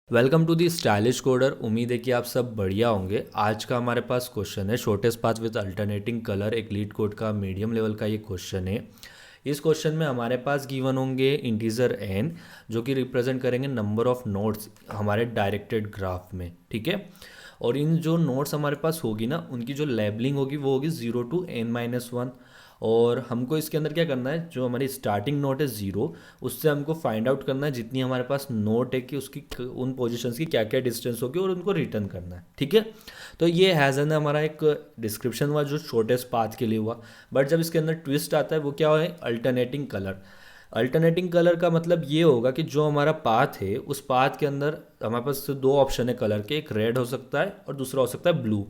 Welcome to the stylish coder. उम्मीद है कि आप सब बढ़िया होंगे। आज का हमारे पास क्वेश्चन है shortest path with alternating colour, एक लीड कोड का मीडियम लेवल का ये क्वेश्चन है। इस क्वेश्चन में हमारे पास गिवन होंगे इंटीजर n जो कि रिप्रेजेंट करेंगे नंबर ऑफ नोड्स हमारे डायरेक्टेड ग्राफ में, ठीक है। और इन जो नोड्स हमारे पास होगी ना, उनकी जो लेबलिंग होगी वो होगी 0 to n-1। और हमको इसके अंदर क्या करना है, जो हमारी स्टार्टिंग नोट है 0, उससे हमको फाइंड आउट करना है जितनी हमारे पास नोट है कि उसकी उन पोजीशंस की क्या क्या डिस्टेंस होगी और उनको रिटर्न करना है, ठीक है। तो ये हैज़न है हमारा एक डिस्क्रिप्शन हुआ जो शॉर्टेस्ट पाथ के लिए हुआ। बट जब इसके अंदर ट्विस्ट आता है वो क्या है, अल्टरनेटिंग कलर। अल्टरनेटिंग कलर का मतलब ये होगा कि जो हमारा पाथ है उस पाथ के अंदर हमारे पास दो ऑप्शन है कलर के, एक रेड हो सकता है और दूसरा हो सकता है ब्लू।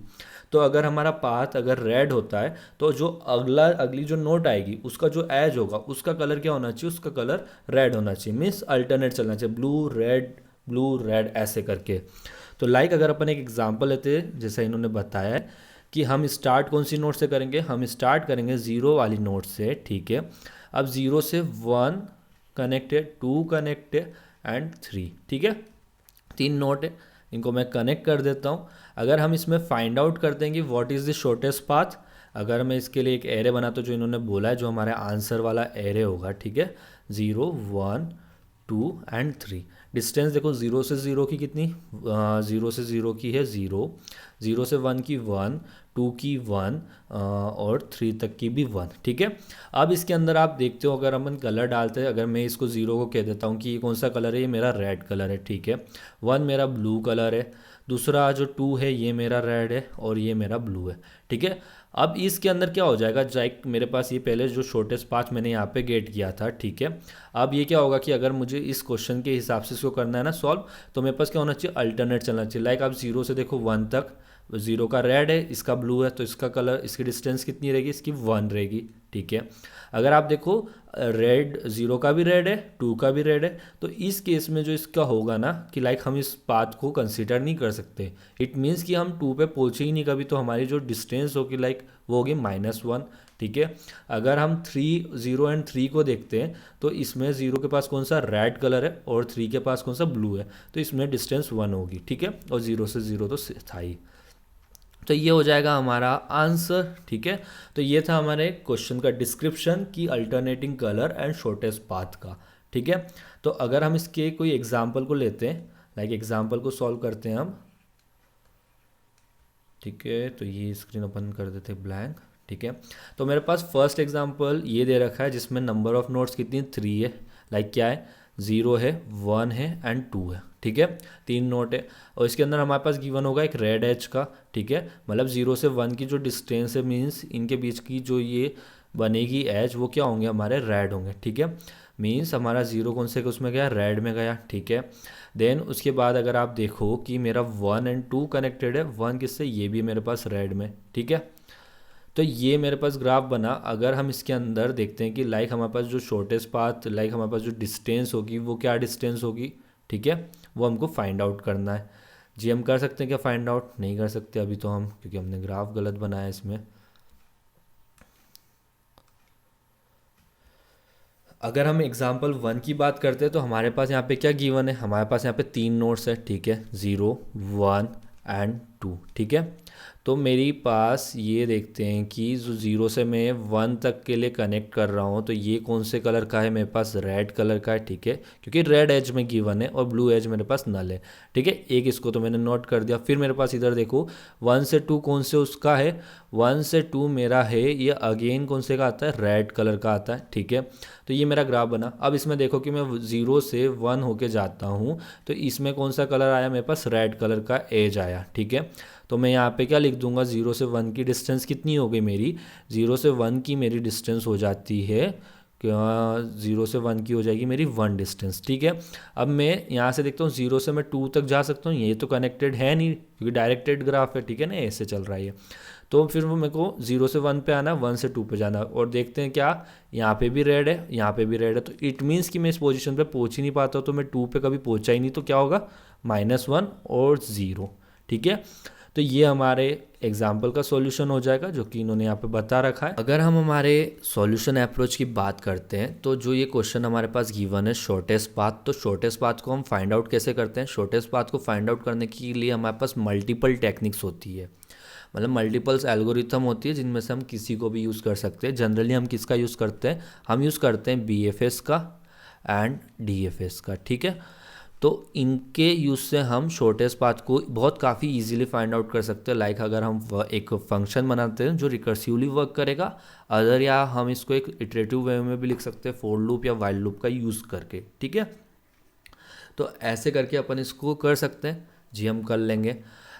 तो अगर हमारा पाथ अगर रेड होता है तो जो अगली जो नोट आएगी उसका जो एज होगा उसका कलर क्या होना चाहिए, उसका कलर रेड होना चाहिए। मीन्स अल्टरनेट चलना चाहिए, ब्लू रेड ऐसे करके। तो अगर अपन एक एग्जांपल लेते हैं जैसा इन्होंने बताया है कि हम स्टार्ट कौन सी नोट से करेंगे, हम स्टार्ट करेंगे ज़ीरो वाली नोट से, ठीक है। अब ज़ीरो से 1 कनेक्टेड, 2 कनेक्टेड एंड 3, ठीक है। 3 नोट है, इनको मैं कनेक्ट कर देता हूँ। अगर हम इसमें फाइंड आउट कर देंगे what is the shortest path, अगर मैं इसके लिए एक एरे बनाता हूँ जो इन्होंने बोला है, जो हमारे आंसर वाला एरे होगा, ठीक है। 0 1 2 एंड 3। डिस्टेंस देखो, 0 से 0 की कितनी, 0 से 0 की है 0, 0 से 1 की 1, 2 की 1 और 3 तक की भी 1, ठीक है। अब इसके अंदर आप देखते हो अगर हम कलर डालते हैं, अगर मैं इसको 0 को कह देता हूँ कि ये कौन सा कलर है, ये मेरा रेड कलर है, ठीक है। 1 मेरा ब्लू कलर है, दूसरा जो 2 है ये मेरा रेड है और ये मेरा ब्लू है, ठीक है। अब इसके अंदर क्या हो जाएगा, लाइक मेरे पास ये पहले जो शॉर्टेस्ट पाथ मैंने यहाँ पे गेट किया था, ठीक है। अब ये क्या होगा कि अगर मुझे इस क्वेश्चन के हिसाब से इसको करना है ना सॉल्व, तो मेरे पास क्या होना चाहिए, अल्टरनेट चलना चाहिए। लाइक आप 0 से देखो 1 तक, 0 का रेड है, इसका ब्लू है, तो इसका कलर, इसकी डिस्टेंस कितनी रहेगी, इसकी 1 रहेगी, ठीक है। अगर आप देखो रेड, 0 का भी रेड है, 2 का भी रेड है, तो इस केस में जो इसका होगा ना कि हम इस पाथ को कंसीडर नहीं कर सकते। इट मीन्स कि हम 2 पे पहुँचे ही नहीं कभी, तो हमारी जो डिस्टेंस होगी वो होगी -1, ठीक है। अगर हम 0 एंड 3 को देखते हैं तो इसमें 0 के पास कौन सा रेड कलर है और 3 के पास कौन सा ब्लू है, तो इसमें डिस्टेंस 1 होगी, ठीक है। और 0 से 0 तो था ही, तो ये हो जाएगा हमारा आंसर, ठीक है। तो ये था हमारे क्वेश्चन का डिस्क्रिप्शन की alternating colour and shortest path का, ठीक है। तो अगर हम इसके कोई एग्जांपल को लेते हैं, एग्जांपल को सॉल्व करते हैं हम, ठीक है। तो ये स्क्रीन ओपन कर देते हैं ब्लैंक, ठीक है। तो मेरे पास फर्स्ट एग्जांपल ये दे रखा है जिसमें नंबर ऑफ नोट्स कितनी, 3 है। क्या है, 0 है, 1 है एंड 2 है, ठीक है। 3 नोट है और इसके अंदर हमारे पास गिवन होगा एक रेड एज का, ठीक है। मतलब 0 से 1 की जो डिस्टेंस है, मीन्स इनके बीच की जो ये बनेगी एज, वो क्या होंगे, हमारे रेड होंगे, ठीक है। मीन्स हमारा 0 कौन से उसमें गया, रेड में गया, ठीक है। देन उसके बाद अगर आप देखो कि मेरा 1 एंड 2 कनेक्टेड है, 1 किससे, ये भी मेरे पास रेड में, ठीक है। तो ये मेरे पास ग्राफ बना। अगर हम इसके अंदर देखते हैं कि हमारे पास जो शॉर्टेस्ट पाथ, हमारे पास जो डिस्टेंस होगी वो क्या डिस्टेंस होगी, ठीक है, वो हमको फाइंड आउट करना है। जी हम कर सकते हैं क्या फाइंड आउट, नहीं कर सकते अभी तो हम, क्योंकि हमने ग्राफ गलत बनाया इसमें। अगर हम एग्जाम्पल 1 की बात करते हैं तो हमारे पास यहाँ पे क्या गिवन है, हमारे पास यहाँ पे 3 नोड्स है, ठीक है, 0 1 एंड 2, ठीक है। तो मेरी पास ये देखते हैं कि जो 0 से मैं 1 तक के लिए कनेक्ट कर रहा हूँ, तो ये कौन से कलर का है, मेरे पास रेड कलर का है, ठीक है, क्योंकि रेड एज में गिवन है और ब्लू एज मेरे पास नल है, ठीक है। एक इसको तो मैंने नोट कर दिया। फिर मेरे पास इधर देखो 1 से 2 कौन से उसका है, 1 से 2 मेरा है, ये अगेन कौन से का आता है, रेड कलर का आता है, ठीक है। तो ये मेरा ग्राफ बना। अब इसमें देखो कि मैं 0 से 1 होके जाता हूँ, तो इसमें कौन सा कलर आया, मेरे पास रेड कलर का एज आया, ठीक है। तो मैं यहाँ पे क्या लिख दूंगा, 0 से 1 की डिस्टेंस कितनी हो गई मेरी, 0 से 1 की मेरी डिस्टेंस हो जाती है, 0 से 1 की हो जाएगी मेरी 1 डिस्टेंस, ठीक है। अब मैं यहाँ से देखता हूँ 0 से मैं 2 तक जा सकता हूँ, ये तो कनेक्टेड है नहीं क्योंकि डायरेक्टेड ग्राफ है, ठीक है ना, ऐसे चल रहा है ये। तो फिर वो मेरे को 0 से 1 पे आना, 1 से 2 पे जाना, और देखते हैं क्या, यहाँ पे भी रेड है, यहाँ पे भी रेड है, तो इट मीन्स कि मैं इस पोजीशन पे पहुँच ही नहीं पाता, तो मैं 2 पे कभी पहुँचा ही नहीं, तो क्या होगा, -1 और 0, ठीक है। तो ये हमारे एग्जाम्पल का सॉल्यूशन हो जाएगा जो कि इन्होंने यहाँ पे बता रखा है। अगर हम हमारे सॉल्यूशन अप्रोच की बात करते हैं तो जो ये क्वेश्चन हमारे पास गिवन है शॉर्टेस्ट पाथ, तो शॉर्टेस्ट पाथ को हम फाइंड आउट कैसे करते हैं? शॉर्टेस्ट पाथ को फाइंड आउट करने के लिए हमारे पास मल्टीपल टेक्निक्स होती है, मतलब मल्टीपल्स एल्गोरिथम होती है जिनमें से हम किसी को भी यूज़ कर सकते हैं। जनरली हम किसका यूज़ करते हैं? हम यूज़ करते हैं BFS का एंड DFS का, ठीक है। तो इनके यूज़ से हम शॉर्टेस्ट पाथ को बहुत काफ़ी इजीली फाइंड आउट कर सकते हैं। लाइक अगर हम एक फंक्शन बनाते हैं जो रिकर्सिवली वर्क करेगा, अदर या हम इसको एक इटरेटिव वे में भी लिख सकते हैं फॉर लूप या वाइल लूप का यूज़ करके, ठीक है। तो ऐसे करके अपन इसको कर सकते हैं जी, हम कर लेंगे।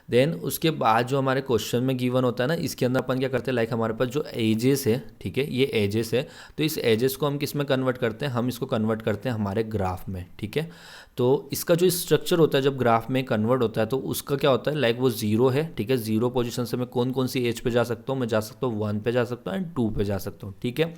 देन उसके बाद जो हमारे क्वेश्चन में गिवन होता है ना, इसके अंदर अपन क्या करते हैं, लाइक हमारे पास जो एजेस है, ठीक है, ये एजेस है, तो इस एजेस को हम किस में कन्वर्ट करते हैं? हम इसको कन्वर्ट करते हैं हमारे ग्राफ में, ठीक है। तो इसका जो स्ट्रक्चर होता है जब ग्राफ में कन्वर्ट होता है तो उसका क्या होता है, लाइक वो जीरो है, ठीक है। जीरो पोजीशन से मैं कौन कौन सी एज पे जा सकता हूँ? मैं जा सकता हूँ 1 पे जा सकता हूँ एंड 2 पे जा सकता हूँ, ठीक है।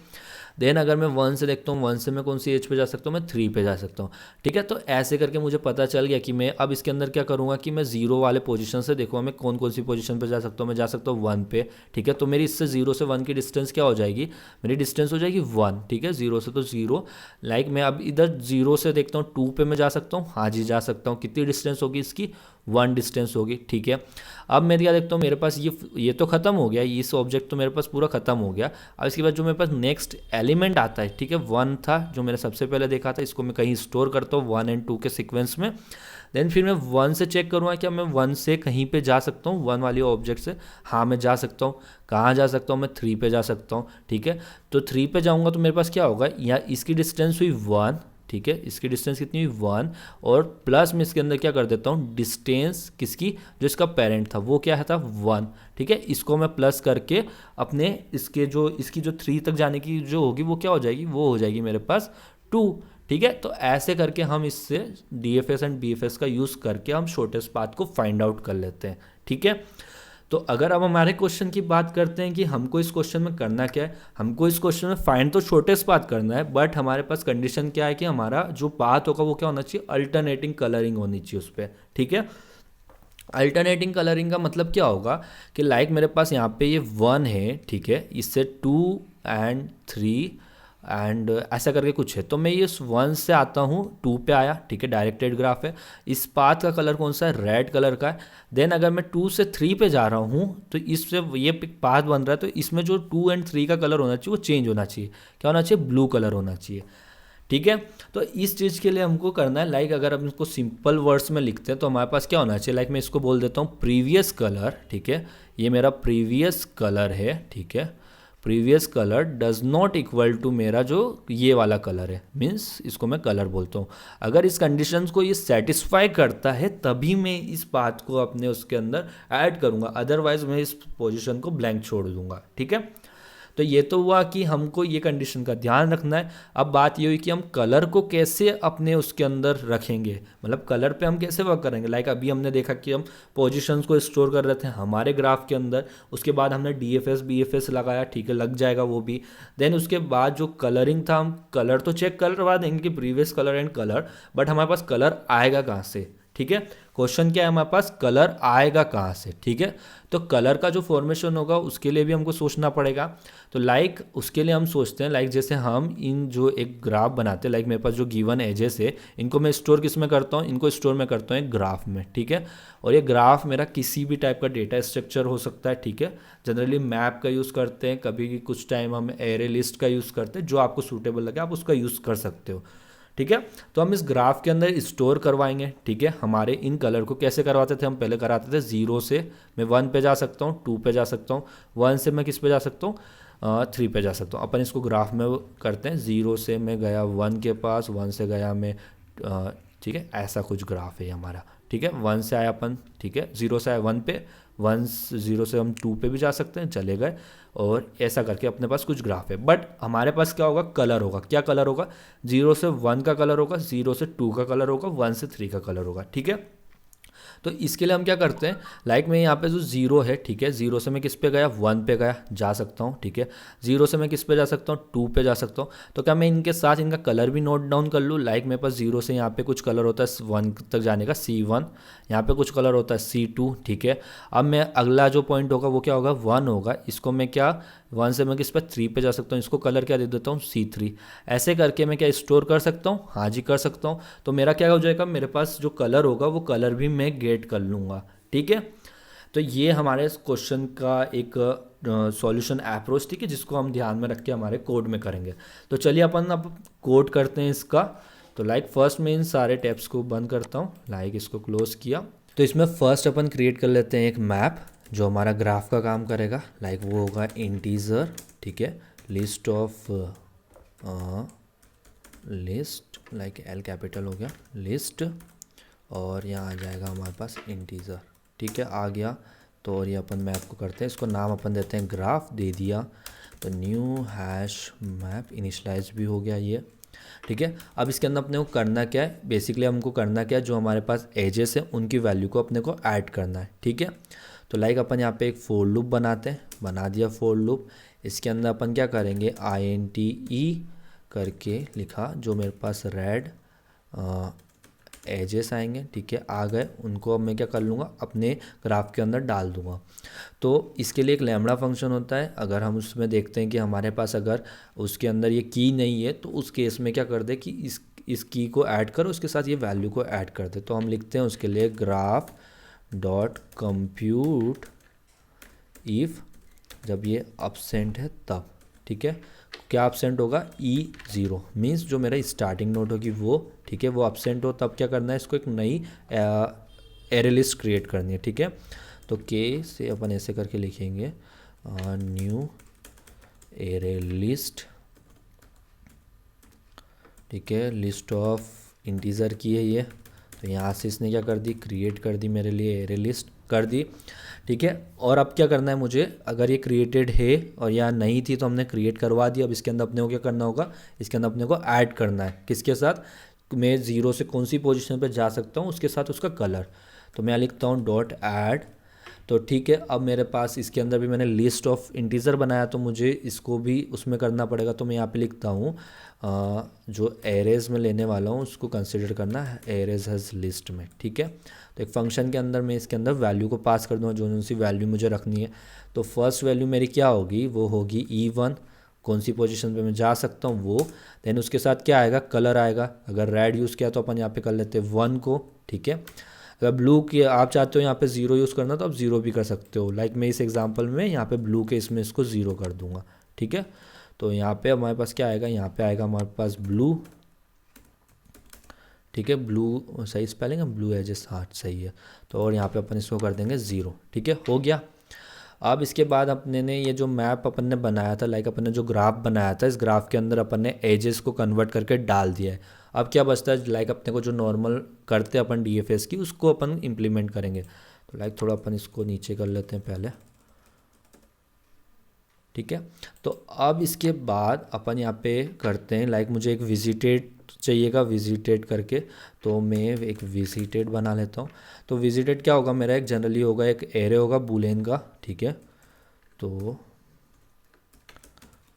देन अगर मैं 1 से देखता हूँ, 1 से मैं कौन सी एज पे जा सकता हूँ? मैं 3 पे जा सकता हूँ, ठीक है। तो ऐसे करके मुझे पता चल गया कि मैं अब इसके अंदर क्या करूँगा कि मैं जीरो वाले पोजीशन से देखूँगा मैं कौन कौन सी पोजीशन पे जा सकता हूँ। मैं जा सकता हूँ 1 पे, ठीक है। तो मेरी इससे 0 से 1 की डिस्टेंस क्या हो जाएगी? मेरी डिस्टेंस हो जाएगी 1, ठीक है। 0 से तो 0, लाइक मैं अब इधर 0 से देखता हूँ 2 पे मैं जा सकता हूँ, हाँ जी जा सकता हूँ। कितनी डिस्टेंस होगी इसकी? 1 डिस्टेंस होगी, ठीक है। अब मैं क्या देखता हूँ, मेरे पास ये तो ख़त्म हो गया, इस ऑब्जेक्ट तो मेरे पास पूरा ख़त्म हो गया। अब इसके बाद जो मेरे पास नेक्स्ट एलिमेंट आता है, ठीक है, 1 था जो मैंने सबसे पहले देखा था, इसको मैं कहीं स्टोर करता हूँ 1 और 2 के सीक्वेंस में। देन फिर मैं 1 से चेक करूँगा क्या मैं 1 से कहीं पे जा सकता हूँ 1 वाली ऑब्जेक्ट से? हाँ मैं जा सकता हूँ। कहाँ जा सकता हूँ? मैं 3 पे जा सकता हूँ, ठीक है। तो 3 पे जाऊँगा तो मेरे पास क्या होगा, या इसकी डिस्टेंस हुई 1, ठीक है, इसकी डिस्टेंस कितनी हुई 1, और प्लस में इसके अंदर क्या कर देता हूँ, डिस्टेंस किसकी? जो इसका पेरेंट था वो क्या था? 1, ठीक है। इसको मैं प्लस करके अपने इसकी जो 3 तक जाने की जो होगी वो क्या हो जाएगी? वो हो जाएगी मेरे पास 2, ठीक है। तो ऐसे करके हम इससे DFS एंड BFS का यूज़ करके हम शॉर्टेस्ट पाथ को फाइंड आउट कर लेते हैं, ठीक है। तो अगर अब हमारे क्वेश्चन की बात करते हैं कि हमको इस क्वेश्चन में करना क्या है, हमको इस क्वेश्चन में फाइंड तो शॉर्टेस्ट पाथ करना है, बट हमारे पास कंडीशन क्या है कि हमारा जो पाथ होगा वो क्या होना चाहिए? अल्टरनेटिंग कलरिंग होनी चाहिए उस पर, ठीक है। अल्टरनेटिंग कलरिंग का मतलब क्या होगा कि लाइक मेरे पास यहाँ पे ये 1 है, ठीक है, इससे 2 एंड 3 एंड ऐसा करके कुछ है, तो मैं ये 1 से आता हूँ 2 पे आया, ठीक है, डायरेक्टेड ग्राफ है। इस पाथ का कलर कौन सा है? रेड कलर का है। देन अगर मैं 2 से 3 पे जा रहा हूँ तो इससे ये पाथ बन रहा है, तो इसमें जो 2 एंड 3 का कलर होना चाहिए वो चेंज होना चाहिए। क्या होना चाहिए? ब्लू कलर होना चाहिए, ठीक है। तो इस चीज़ के लिए हमको करना है, लाइक अगर हम इसको सिंपल वर्ड्स में लिखते हैं तो हमारे पास क्या होना चाहिए, लाइक मैं इसको बोल देता हूँ प्रीवियस कलर, ठीक है, ये मेरा प्रीवियस कलर है, ठीक है। Previous colour does not equal to मेरा जो ये वाला कलर है, मीन्स इसको मैं कलर बोलता हूँ। अगर इस कंडीशंस को ये सेटिस्फाई करता है तभी मैं इस पाथ को अपने उसके अंदर ऐड करूँगा, अदरवाइज मैं इस पोजीशन को ब्लैंक छोड़ दूंगा, ठीक है। तो ये तो हुआ कि हमको ये कंडीशन का ध्यान रखना है। अब बात ये हुई कि हम कलर को कैसे अपने उसके अंदर रखेंगे, मतलब कलर पे हम कैसे वर्क करेंगे। लाइक अभी हमने देखा कि हम पोजीशंस को स्टोर कर रहे थे हमारे ग्राफ के अंदर, उसके बाद हमने DFS BFS लगाया, ठीक है, लग जाएगा वो भी। देन उसके बाद जो कलरिंग था, हम कलर तो चेक करवा देंगे कि previous colour and colour, but हमारे पास कलर आएगा कहाँ से, ठीक है। क्वेश्चन क्या है, हमारे पास कलर आएगा कहाँ से, ठीक है। तो कलर का जो फॉर्मेशन होगा उसके लिए भी हमको सोचना पड़ेगा। तो लाइक उसके लिए हम सोचते हैं, लाइक जैसे हम इन जो एक ग्राफ बनाते हैं, लाइक मेरे पास जो गिवन एजेस है इनको मैं स्टोर किस में करता हूँ? इनको स्टोर में करता हूँ एक ग्राफ में, ठीक है। और ये ग्राफ मेरा किसी भी टाइप का डेटा स्ट्रक्चर हो सकता है, ठीक है। जनरली मैप का यूज़ करते हैं, कभी कुछ टाइम हम एरे लिस्ट का यूज़ करते हैं, जो आपको सूटेबल लगे आप उसका यूज़ कर सकते हो, ठीक है। तो हम इस ग्राफ के अंदर स्टोर करवाएंगे, ठीक है। हमारे इन कलर को कैसे करवाते थे, हम पहले कराते थे 0 से मैं 1 पे जा सकता हूँ, 2 पे जा सकता हूँ, 1 से मैं किस पे जा सकता हूँ? 3 पे जा सकता हूँ। अपन इसको ग्राफ में करते हैं, 0 से मैं गया 1 के पास, 1 से गया मैं, ठीक है, ऐसा कुछ ग्राफ है हमारा, ठीक है। 1 से आया अपन, ठीक है, 0 से आया 1 पे, 0 से हम 2 पे भी जा सकते हैं, चले गए, और ऐसा करके अपने पास कुछ ग्राफ है। बट हमारे पास क्या होगा? कलर होगा। क्या कलर होगा? 0 से 1 का कलर होगा, 0 से 2 का कलर होगा, 1 से 3 का कलर होगा, ठीक है। तो इसके लिए हम क्या करते हैं, लाइक मैं यहाँ पे जो ज़ीरो है, ठीक है, ज़ीरो से मैं किस पे गया, वन पे गया, जा सकता हूँ, ठीक है। ज़ीरो से मैं किस पे जा सकता हूँ, टू पे जा सकता हूँ। तो क्या मैं इनके साथ इनका कलर भी नोट डाउन कर लूँ, लाइक मेरे पास ज़ीरो से यहाँ पे कुछ कलर होता है वन तक जाने का C1, यहाँ पे कुछ कलर होता है C2, ठीक है। अब मैं अगला जो पॉइंट होगा वो क्या होगा, वन होगा, इसको मैं क्या, वन से मैं किस पे, थ्री पे जा सकता हूँ, इसको कलर क्या दे देता हूँ, C3। ऐसे करके मैं क्या स्टोर कर सकता हूँ, हाँ जी कर सकता हूँ। तो मेरा क्या हो जाएगा, मेरे पास जो कलर होगा वो कलर भी मैं गेट कर लूँगा, ठीक है। तो ये हमारे इस क्वेश्चन का एक सॉल्यूशन अप्रोच, ठीक है, जिसको हम ध्यान में रख के हमारे कोड में करेंगे। तो चलिए अपन अब कोड करते हैं इसका। तो लाइक फर्स्ट मैं इन सारे टैब्स को बंद करता हूँ, लाइक इसको क्लोज किया। तो इसमें फर्स्ट अपन क्रिएट कर लेते हैं एक मैप जो हमारा ग्राफ का काम करेगा, लाइक वो होगा इंटीजर, ठीक है, list of list, like L capital हो गया लिस्ट, और यहाँ आ जाएगा हमारे पास इंटीजर, ठीक है, आ गया। तो और ये अपन मैप को करते हैं, इसको नाम अपन देते हैं ग्राफ, दे दिया। तो न्यू हैश मैप, इनिशलाइज भी हो गया ये, ठीक है। अब इसके अंदर अपने को करना क्या है, बेसिकली हमको करना क्या है, जो हमारे पास एजेस है उनकी वैल्यू को अपने को ऐड करना है, ठीक है। तो लाइक अपन यहाँ पे एक फोर लूप बनाते हैं, बना दिया फोर लूप। इसके अंदर अपन क्या करेंगे, INTE करके लिखा, जो मेरे पास रेड एजेस आएंगे, ठीक है, आ गए, उनको अब मैं क्या कर लूँगा, अपने ग्राफ के अंदर डाल दूँगा। तो इसके लिए एक लैम्बडा फंक्शन होता है, अगर हम उसमें देखते हैं कि हमारे पास अगर उसके अंदर ये की नहीं है तो उस केस में क्या कर दे कि इस की को ऐड करो, उसके साथ ये वैल्यू को ऐड कर दे। तो हम लिखते हैं उसके लिए ग्राफ डॉट कंप्यूट इफ़, जब ये अपसेंट है तब, ठीक है। क्या अपसेंट होगा, E0 मीन्स जो मेरा स्टार्टिंग नोड होगी वो, ठीक है, वो अपसेंट हो तब क्या करना है, इसको एक नई एरे लिस्ट क्रिएट करनी है, ठीक है। तो के से अपन ऐसे करके लिखेंगे न्यू एरे लिस्ट, ठीक है, लिस्ट ऑफ इंटीजर की है ये। तो यहाँ से इसने क्या कर दी, क्रिएट कर दी मेरे लिए एरे लिस्ट कर दी, ठीक है। और अब क्या करना है मुझे, अगर ये क्रिएटेड है और यहाँ नहीं थी तो हमने क्रिएट करवा दी। अब इसके अंदर अपने को क्या करना होगा, इसके अंदर अपने को ऐड करना है, किसके साथ, मैं ज़ीरो से कौन सी पोजीशन पे जा सकता हूँ उसके साथ उसका कलर। तो मैं लिखता हूँ डॉट ऐड। तो ठीक है, अब मेरे पास इसके अंदर भी मैंने लिस्ट ऑफ इंटीजर बनाया, तो मुझे इसको भी उसमें करना पड़ेगा। तो मैं यहाँ पे लिखता हूँ जो एरेज में लेने वाला हूँ उसको कंसिडर करना है एरेज हैज़ लिस्ट में, ठीक है। तो एक फंक्शन के अंदर मैं इसके अंदर वैल्यू को पास कर दूँगा, जो सी वैल्यू मुझे रखनी है। तो फर्स्ट वैल्यू मेरी क्या होगी, वो होगी E1, कौन सी पोजीशन पे मैं जा सकता हूँ वो। देन उसके साथ क्या आएगा, कलर आएगा। अगर रेड यूज़ किया तो अपन यहाँ पे कर लेते हैं 1 को, ठीक है। अगर ब्लू की आप चाहते हो यहाँ पे ज़ीरो यूज़ करना तो आप ज़ीरो भी कर सकते हो, लाइक मैं इस एग्जांपल में यहाँ पे ब्लू के इसमें इसको ज़ीरो कर दूंगा, ठीक है। तो यहाँ पे हमारे पास क्या आएगा, यहाँ पे आएगा हमारे पास ब्लू, ठीक है, ब्लू सही स्पेलिंग है, ब्लू एजेस, हाँ सही है। तो और यहाँ पे अपन इसको कर देंगे ज़ीरो, ठीक है, हो गया। अब इसके बाद अपने ने ये जो मैप अपन ने बनाया था, लाइक अपन ने जो ग्राफ बनाया था, इस ग्राफ के अंदर अपन ने एजेस को कन्वर्ट करके डाल दिया है। अब क्या बचता है, लाइक अपने को जो नॉर्मल करते हैं अपन DFS की, उसको अपन इम्प्लीमेंट करेंगे। तो लाइक थोड़ा अपन इसको नीचे कर लेते हैं पहले, ठीक है। तो अब इसके बाद अपन यहाँ पे करते हैं, लाइक मुझे एक विजिटेड चाहिएगा, विजिटेड करके, तो मैं एक विजिटेड बना लेता हूँ। तो विजिटेड क्या होगा मेरा, एक जनरली होगा एक एरे होगा बूलियन का, ठीक है। तो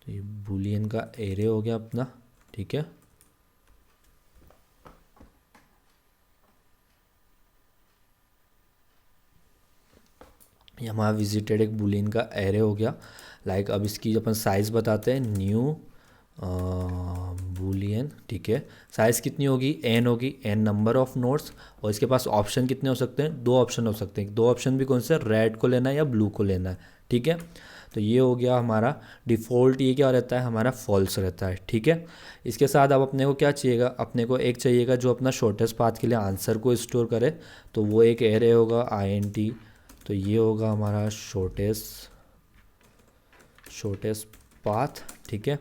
ये बूलियन का एरे हो गया अपना, ठीक है। ये हमारा विजिटेड एक बूलियन का एरे हो गया। लाइक अब इसकी अपन साइज़ बताते हैं, न्यू बूलियन, ठीक है। साइज़ कितनी होगी, n होगी, n नंबर ऑफ नोड्स। और इसके पास ऑप्शन कितने हो सकते हैं, दो ऑप्शन हो सकते हैं। दो ऑप्शन भी कौन से, रेड को लेना है या ब्लू को लेना है, ठीक है। तो ये हो गया हमारा डिफ़ॉल्ट, ये क्या रहता है हमारा फॉल्स रहता है, ठीक है। इसके साथ अब अपने को क्या चाहिएगा, अपने को एक चाहिएगा जो अपना शॉर्टेस्ट पाथ के लिए आंसर को स्टोर करे। तो वो एक एरे होगा INT। तो ये होगा हमारा शॉर्टेस्ट पाथ, ठीक है।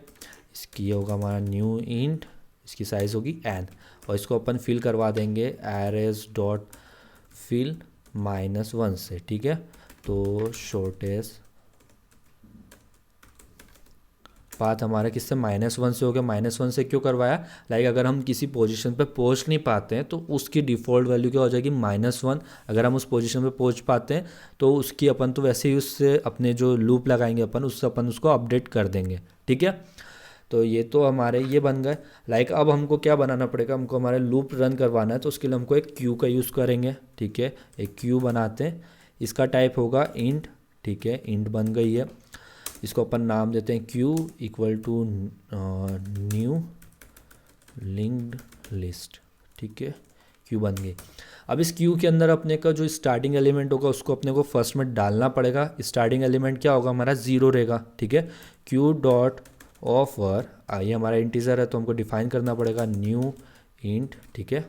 इसकी ये होगा हमारा न्यू इंट, इसकी साइज़ होगी n, और इसको अपन फिल करवा देंगे एरेज डॉट फिल -1 से, ठीक है। तो शॉर्टेस्ट पाथ हमारा किससे -1 से हो गया। -1 से क्यों करवाया, लाइक अगर हम किसी पोजीशन पे पहुंच नहीं पाते हैं तो उसकी डिफ़ॉल्ट वैल्यू क्या हो जाएगी -1। अगर हम उस पोजीशन पे पहुंच पाते हैं तो उसकी अपन तो वैसे ही उससे अपने जो लूप लगाएंगे अपन उससे अपन उसको अपडेट कर देंगे, ठीक है। तो ये तो हमारे ये बन गए। लाइक अब हमको क्या बनाना पड़ेगा, हमको हमारे लूप रन करवाना है तो उसके लिए हमको एक क्यू का यूज़ करेंगे, ठीक है। एक क्यू बनाते हैं, इसका टाइप होगा इंट, ठीक है। इंट बन गई है, इसको अपन नाम देते हैं q equal to new linked list, ठीक है। क्यू बन गई। अब इस क्यू के अंदर अपने का जो स्टार्टिंग एलिमेंट होगा उसको अपने को फर्स्ट में डालना पड़ेगा। स्टार्टिंग एलिमेंट क्या होगा हमारा, 0 रहेगा, ठीक है। क्यू डॉट ऑफर, ये हमारा इंटीजर है तो हमको डिफाइन करना पड़ेगा न्यू इंट, ठीक है।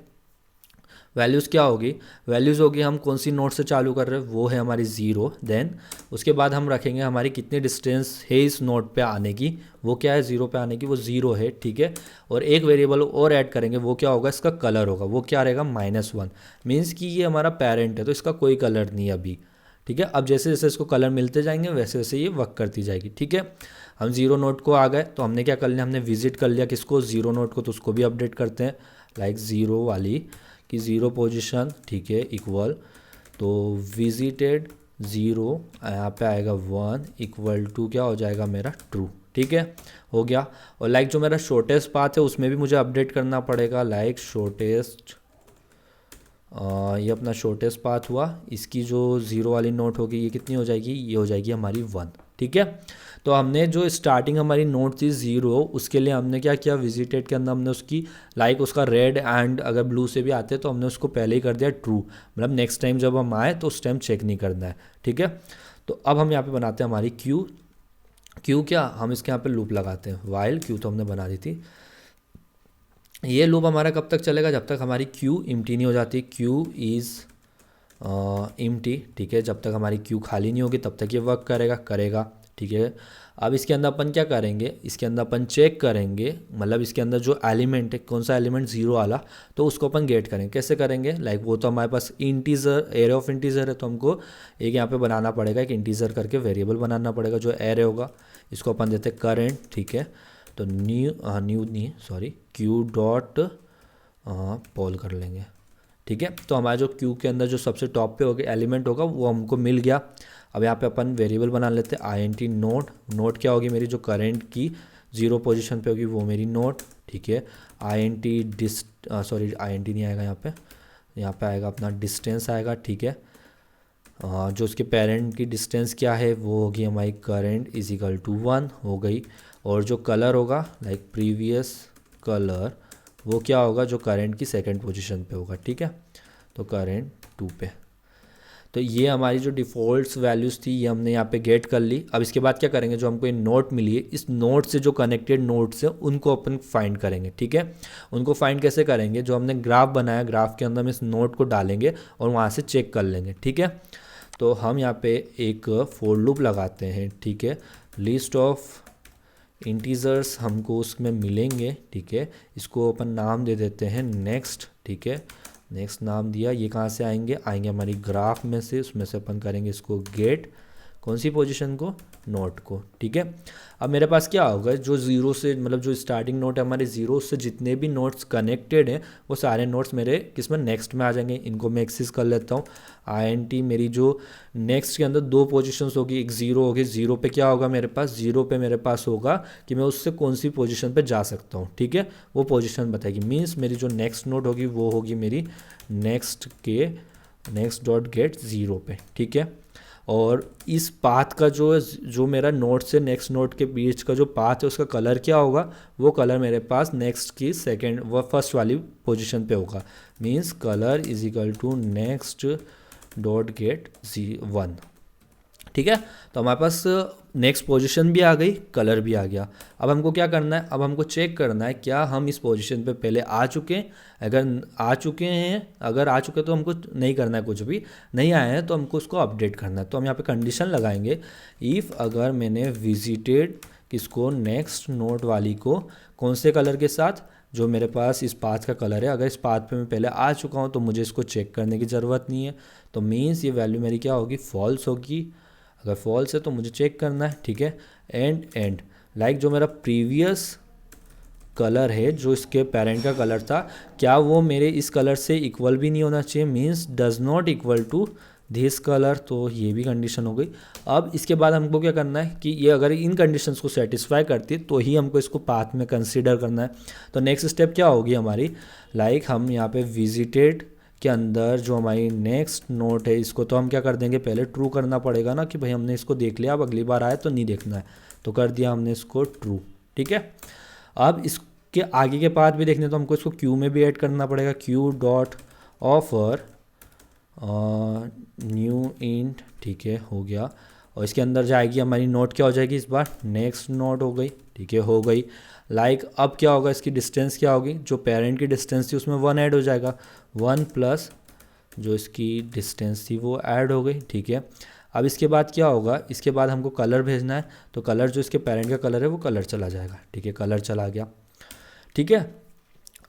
वैल्यूज़ क्या होगी, वैल्यूज़ होगी हम कौन सी नोड से चालू कर रहे हैं, वो है हमारी 0। देन उसके बाद हम रखेंगे हमारी कितनी डिस्टेंस है इस नोड पे आने की, वो क्या है 0 पे आने की, वो 0 है, ठीक है। और एक वेरिएबल और ऐड करेंगे, वो क्या होगा, इसका कलर होगा, वो क्या रहेगा -1। मीन्स कि ये हमारा पेरेंट है तो इसका कोई कलर नहीं है अभी, ठीक है। अब जैसे जैसे इसको कलर मिलते जाएंगे वैसे वैसे ये वर्क करती जाएगी, ठीक है। हम 0 नोड को आ गए तो हमने क्या कर लिया, हमने विजिट कर लिया किसको, 0 नोड को, तो उसको भी अपडेट करते हैं लाइक 0 वाली कि 0 पोजीशन, ठीक है, इक्वल तो विजिटेड 0, यहाँ पे आएगा 1 इक्वल टू क्या हो जाएगा मेरा ट्रू, ठीक है, हो गया। और लाइक जो मेरा शॉर्टेस्ट पाथ है उसमें भी मुझे अपडेट करना पड़ेगा, लाइक शॉर्टेस्ट, ये अपना शॉर्टेस्ट पाथ हुआ, इसकी जो 0 वाली नोट होगी ये कितनी हो जाएगी, ये हो जाएगी हमारी 1, ठीक है। तो हमने जो स्टार्टिंग हमारी नोट थी 0, उसके लिए हमने क्या किया, विजिटेड के अंदर हमने उसकी लाइक उसका रेड एंड अगर ब्लू से भी आते तो हमने उसको पहले ही कर दिया ट्रू, मतलब नेक्स्ट टाइम जब हम आए तो उस टाइम चेक नहीं करना है, ठीक है। तो अब हम यहाँ पे बनाते हैं हमारी क्यू। क्यू क्या, हम इसके यहाँ पे लूप लगाते हैं, वाइल क्यू तो हमने बना दी थी। ये लूप हमारा कब तक चलेगा, जब तक हमारी क्यू इम्प्टी नहीं हो जाती, क्यू इज़ इम्प्टी, ठीक है। जब तक हमारी क्यू खाली नहीं होगी तब तक ये वर्क करेगा, ठीक है। अब इसके अंदर अपन क्या करेंगे, इसके अंदर अपन चेक करेंगे, मतलब इसके अंदर जो एलिमेंट है, कौन सा एलिमेंट 0 वाला, तो उसको अपन गेट करेंगे। कैसे करेंगे, लाइक वो तो हमारे पास इंटीजर, एरे ऑफ इंटीजर है तो हमको एक यहाँ पे बनाना पड़ेगा, एक इंटीजर करके वेरिएबल बनाना पड़ेगा जो एरे होगा, इसको अपन देते हैं करेंट, ठीक है। तो न्यू नहीं सॉरी क्यू डॉट पोल कर लेंगे, ठीक है। तो हमारा जो क्यू के अंदर जो सबसे टॉप पे होगा एलिमेंट होगा वो हमको मिल गया। अब यहाँ पे अपन वेरिएबल बना लेते हैं INT नोट, नोट क्या होगी मेरी, जो करंट की 0 पोजीशन पे होगी वो मेरी नोट, ठीक है। INT INT नहीं आएगा यहाँ पे आएगा अपना डिस्टेंस आएगा, ठीक है। जो उसके पेरेंट की डिस्टेंस क्या है वो होगी हमारी करंट इज इक्वल टू 1 हो गई। और जो कलर होगा लाइक प्रीवियस कलर, वो क्या होगा, जो करंट की सेकंड पोजीशन पे होगा, ठीक है। तो करंट 2 पे। तो ये हमारी जो डिफ़ॉल्ट्स वैल्यूज़ थी ये हमने यहाँ पे गेट कर ली। अब इसके बाद क्या करेंगे, जो हमको ये नोट मिली है, इस नोट से जो कनेक्टेड नोट्स है उनको अपन फाइंड करेंगे, ठीक है। उनको फाइंड कैसे करेंगे, जो हमने ग्राफ बनाया, ग्राफ के अंदर हम इस नोट को डालेंगे और वहाँ से चेक कर लेंगे, ठीक है। तो हम यहाँ पे एक फॉर लूप लगाते हैं, ठीक है। लिस्ट ऑफ इंटीजर्स हमको उसमें मिलेंगे, ठीक है। इसको अपन नाम दे देते हैं नेक्स्ट, ठीक है। नेक्स्ट नाम दिया, ये कहाँ से आएंगे हमारी ग्राफ में से, उसमें से अपन करेंगे इसको गेट, कौन सी पोजीशन को, नोट को, ठीक है। अब मेरे पास क्या होगा, जो 0 से मतलब जो स्टार्टिंग नोट है हमारे 0 से जितने भी नोट्स कनेक्टेड हैं वो सारे नोट्स मेरे किस में, नेक्स्ट में आ जाएंगे। इनको मैं एक्सेस कर लेता हूँ। INT मेरी जो नेक्स्ट के अंदर 2 पोजीशंस होगी, एक 0 होगी, 0 पे क्या होगा मेरे पास, 0 पे मेरे पास होगा कि मैं उससे कौन सी पोजीशन पे जा सकता हूँ, ठीक है। वो पोजीशन बताएगी, मीन्स मेरी जो नेक्स्ट नोट होगी वो होगी मेरी नेक्स्ट डॉट गेट 0 पे, ठीक है। और इस पाथ का जो मेरा नोड से नेक्स्ट नोड के बीच का जो पाथ है उसका कलर क्या होगा, वो कलर मेरे पास नेक्स्ट की सेकंड व फर्स्ट वाली पोजीशन पे होगा। Means colour is equal to next dot get 1, ठीक है। तो हमारे पास नेक्स्ट पोजीशन भी आ गई, कलर भी आ गया। अब हमको क्या करना है, अब हमको चेक करना है क्या हम इस पोजीशन पे पहले आ चुके हैं। अगर आ चुके तो हमको नहीं करना है, कुछ भी नहीं आया है तो हमको उसको अपडेट करना है। तो हम यहाँ पे कंडीशन लगाएंगे, इफ़ अगर मैंने विजिटेड किसको, नेक्स्ट नोड वाली को, कौन से कलर के साथ, जो मेरे पास इस पाथ का कलर है, अगर इस पाथ पे मैं पहले आ चुका हूँ तो मुझे इसको चेक करने की ज़रूरत नहीं है। तो मीन्स ये वैल्यू मेरी क्या होगी, फॉल्स होगी। अगर फॉल्स है तो मुझे चेक करना है, ठीक है। एंड लाइक जो मेरा प्रीवियस कलर है, जो इसके पेरेंट का कलर था, क्या वो मेरे इस कलर से इक्वल भी नहीं होना चाहिए, means does not equal to this colour. तो ये भी कंडीशन हो गई। अब इसके बाद हमको क्या करना है कि ये अगर इन कंडीशंस को सेटिस्फाई करती है तो ही हमको इसको पाथ में कंसीडर करना है। तो नेक्स्ट स्टेप क्या होगी हमारी, लाइक हम यहाँ पे विजिटेड के अंदर जो हमारी नेक्स्ट नोट है, इसको तो हम क्या कर देंगे, पहले ट्रू करना पड़ेगा ना कि भाई हमने इसको देख लिया, अब अगली बार आए तो नहीं देखना है, तो कर दिया हमने इसको ट्रू। ठीक है, अब इसके आगे के पाथ भी देखने तो हमको इसको क्यू में भी ऐड करना पड़ेगा, Q dot offer new int. ठीक है, हो गया। और इसके अंदर जाएगी हमारी नोट, क्या हो जाएगी इस बार, नेक्स्ट नोट हो गई। ठीक है, हो गई। लाइक अब क्या होगा, इसकी डिस्टेंस क्या होगी, जो पेरेंट की डिस्टेंस थी उसमें 1 ऐड हो जाएगा, 1 प्लस जो इसकी डिस्टेंस थी वो ऐड हो गई। ठीक है, अब इसके बाद क्या होगा, इसके बाद हमको कलर भेजना है, तो कलर जो इसके पेरेंट का कलर है वो कलर चला जाएगा। ठीक है, कलर चला गया। ठीक है,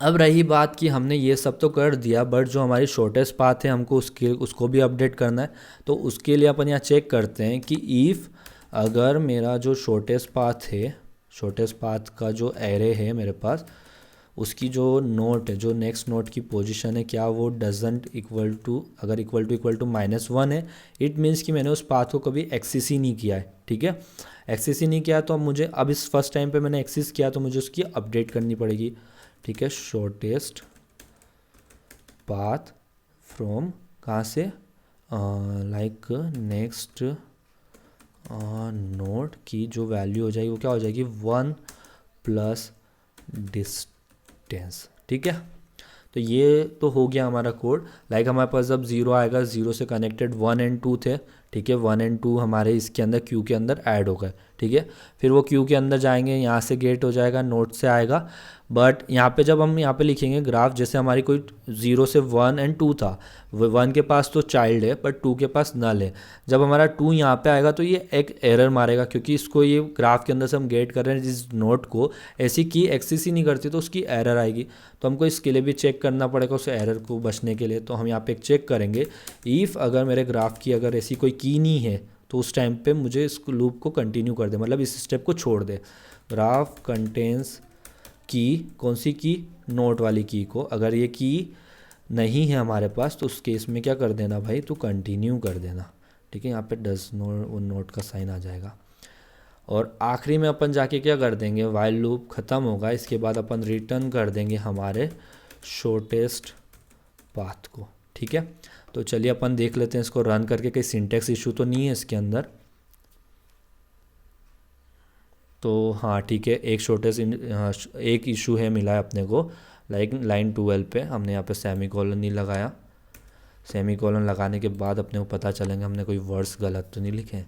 अब रही बात कि हमने ये सब तो कर दिया, बट जो हमारी शॉर्टेस्ट पाथ है हमको उसको भी अपडेट करना है। तो उसके लिए अपन यहाँ चेक करते हैं कि इफ़ अगर मेरा जो शॉर्टेस्ट पाथ है, शॉर्टेस्ट पाथ का जो एरे है मेरे पास, उसकी जो नोट है, जो नेक्स्ट नोट की पोजीशन है, क्या वो डजेंट इक्वल टू, अगर इक्वल टू -1 है, इट मीन्स कि मैंने उस पाथ को कभी एक्सेस ही नहीं किया है। ठीक है, एक्सेस ही नहीं किया तो अब मुझे, अब इस फर्स्ट टाइम पे मैंने एक्सेस किया तो मुझे उसकी अपडेट करनी पड़ेगी। ठीक है, शॉर्टेस्ट पाथ फ्रॉम कहाँ से, लाइक नेक्स्ट नोट की जो वैल्यू हो जाएगी वो क्या हो जाएगी, 1 प्लस डिस्टेंस। ठीक है, तो ये तो हो गया हमारा कोड। लाइक हमारे पास जब 0 आएगा, 0 से कनेक्टेड 1 एंड 2 थे। ठीक है, 1 एंड 2 हमारे इसके अंदर क्यू के अंदर ऐड हो गए। ठीक है, फिर वो क्यू के अंदर जाएंगे, यहाँ से गेट हो जाएगा, नोट से आएगा। बट यहाँ पे जब हम यहाँ पे लिखेंगे ग्राफ, जैसे हमारी कोई 0 से 1 एंड 2 था, 1 के पास तो चाइल्ड है बट 2 के पास नल है। जब हमारा 2 यहाँ पे आएगा तो ये एक एरर मारेगा, क्योंकि इसको ये ग्राफ के अंदर से हम गेट कर रहे हैं जिस नोट को, ऐसी की एक्सेस ही नहीं करती तो उसकी एरर आएगी। तो हमको इसके लिए भी चेक करना पड़ेगा उस एरर को बचने के लिए। तो हम यहाँ पे एक चेक करेंगे, इफ़ अगर मेरे ग्राफ की अगर ऐसी कोई की नहीं है तो उस टाइम पे मुझे इस लूप को कंटिन्यू कर दे, मतलब इस स्टेप को छोड़ दे। ग्राफ कंटेन्स की, कौन सी की, नोट वाली की को। अगर ये की नहीं है हमारे पास तो उस केस में क्या कर देना भाई, तो कंटिन्यू कर देना। ठीक है, यहाँ पे डज नोट का साइन आ जाएगा। और आखिरी में अपन जाके क्या कर देंगे, वाइल लूप ख़त्म होगा, इसके बाद अपन रिटर्न कर देंगे हमारे शॉर्टेस्ट पाथ को। ठीक है, तो चलिए अपन देख लेते हैं इसको रन करके, कहीं सिंटेक्स इशू तो नहीं है इसके अंदर। तो हाँ ठीक है, एक शॉर्टेस्ट एक इशू है मिला है अपने को, लाइक लाइन 12 पे हमने यहाँ पे सेमी कॉलन नहीं लगाया। सेमी कॉलन लगाने के बाद अपने को पता चलेंगे हमने कोई वर्ड्स गलत तो नहीं लिखे।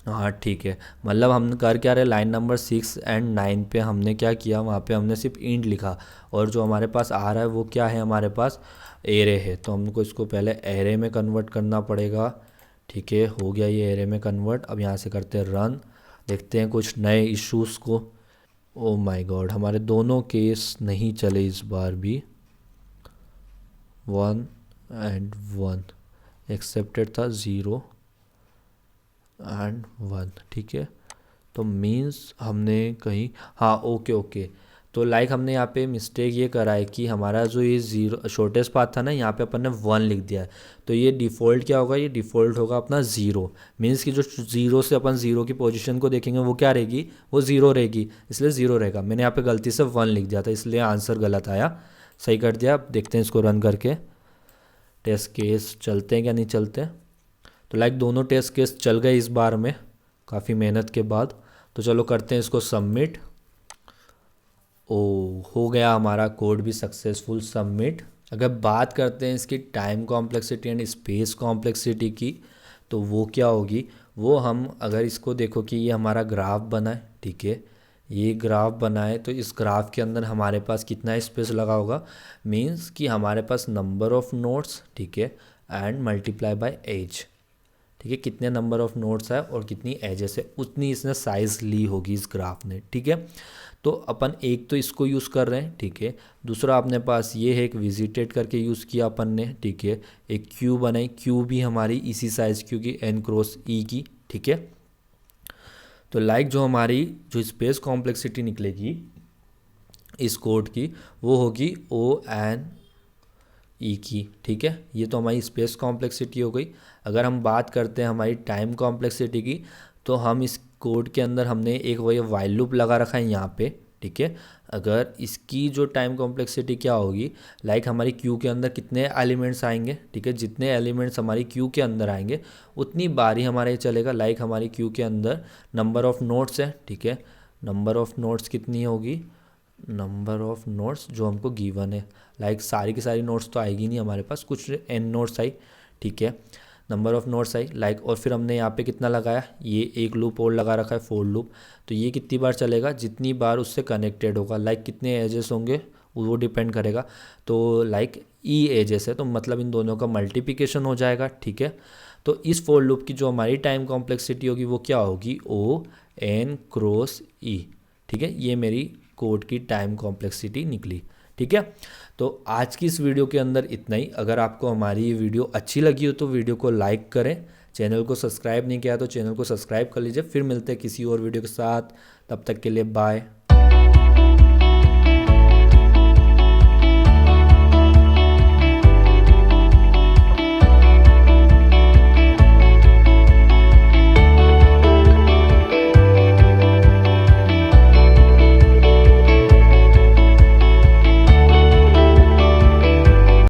हाँ ठीक है, मतलब हम कर क्या रहे, लाइन नंबर 6 एंड 9 पे हमने क्या किया, वहाँ पे हमने सिर्फ इंट लिखा, और जो हमारे पास आ रहा है वो क्या है, हमारे पास एरे है। तो हमको इसको पहले एरे में कन्वर्ट करना पड़ेगा। ठीक है, हो गया ये एरे में कन्वर्ट। अब यहाँ से करते हैं रन, देखते हैं कुछ नए इश्यूज़ को। ओ माय गॉड, हमारे दोनों केस नहीं चले इस बार भी। 1 एंड 1 एक्सेप्टेड था, 0 एंड 1। ठीक है, तो मीन्स हमने कहीं, हाँ ओके ओके, तो लाइक हमने यहाँ पे मिस्टेक ये करा है कि हमारा जो ये 0 शॉर्टेस्ट पाथ था ना, यहाँ पे अपन ने 1 लिख दिया है। तो ये डिफ़ॉल्ट क्या होगा, ये डिफ़ॉल्ट होगा अपना 0। मीन्स कि जो 0 से अपन 0 की पोजीशन को देखेंगे वो क्या रहेगी, वो 0 रहेगी, इसलिए 0 रहेगा। मैंने यहाँ पे गलती से 1 लिख दिया था, इसलिए आंसर गलत आया। सही कर दिया। अब देखते हैं इसको रन करके, टेस्ट केस चलते हैं क्या नहीं चलते। तो लाइक दोनों टेस्ट केस चल गए इस बार में, काफ़ी मेहनत के बाद। तो चलो करते हैं इसको सबमिट। ओ, हो गया हमारा कोड भी सक्सेसफुल सबमिट। अगर बात करते हैं इसकी time complexity and space complexity की, तो वो क्या होगी, वो हम अगर इसको देखो कि ये हमारा ग्राफ बना है। ठीक है, ये ग्राफ बना है, तो इस ग्राफ के अंदर हमारे पास कितना स्पेस लगा होगा, मीन्स कि हमारे पास नंबर ऑफ़ नोड्स, ठीक है, एंड मल्टीप्लाई बाय एज। ठीक है, कितने नंबर ऑफ़ नोड्स है और कितनी एजेस है, उतनी इसने साइज़ ली होगी इस ग्राफ ने। ठीक है, तो अपन एक तो इसको यूज़ कर रहे हैं। ठीक है, दूसरा अपने पास ये है, एक विजिटेड करके यूज़ किया अपन ने। ठीक है, एक क्यू बनाई, क्यू भी हमारी इसी साइज़ क्यू की, n क्रॉस ई की। ठीक है, तो लाइक जो हमारी जो स्पेस कॉम्प्लेक्सिटी निकलेगी इस कोड की वो होगी O(n)E की, ठीक है। ये तो हमारी स्पेस कॉम्प्लेक्सिटी हो गई। अगर हम बात करते हैं हमारी टाइम कॉम्प्लेक्सिटी की, तो हम इस कोड के अंदर हमने एक वही वाइल लूप लगा रखा है यहाँ पे, ठीक है। अगर इसकी जो टाइम कॉम्प्लेक्सिटी क्या होगी, लाइक हमारी क्यू के अंदर कितने एलिमेंट्स आएंगे, ठीक है, जितने एलिमेंट्स हमारी क्यू के अंदर आएंगे उतनी बार ही हमारा ये चलेगा। लाइक हमारी क्यू के अंदर नंबर ऑफ़ नोड्स है, ठीक है। नंबर ऑफ़ नोड्स कितनी होगी, नंबर ऑफ़ नोड्स जो हमको गिवन है, लाइक सारी की सारी नोट्स तो आएगी नहीं हमारे पास, कुछ n नोट्स आई, ठीक है। Number of notes I like, और फिर हमने यहाँ पे कितना लगाया, ये एक लूप और लगा रखा है फॉर लूप, तो ये कितनी बार चलेगा, जितनी बार उससे कनेक्टेड होगा। लाइक कितने एजेस होंगे वो डिपेंड करेगा। तो लाइक ई एजेस है तो मतलब इन दोनों का मल्टीप्लिकेशन हो जाएगा, ठीक है। तो इस फॉर लूप की जो हमारी टाइम कॉम्प्लेक्सिटी होगी वो क्या होगी, O(n)×E, ठीक है। ये मेरी कोड की टाइम कॉम्प्लेक्सिटी निकली, ठीक है। तो आज की इस वीडियो के अंदर इतना ही। अगर आपको हमारी ये वीडियो अच्छी लगी हो तो वीडियो को लाइक करें, चैनल को सब्सक्राइब नहीं किया तो चैनल को सब्सक्राइब कर लीजिए। फिर मिलते हैं किसी और वीडियो के साथ, तब तक के लिए बाय।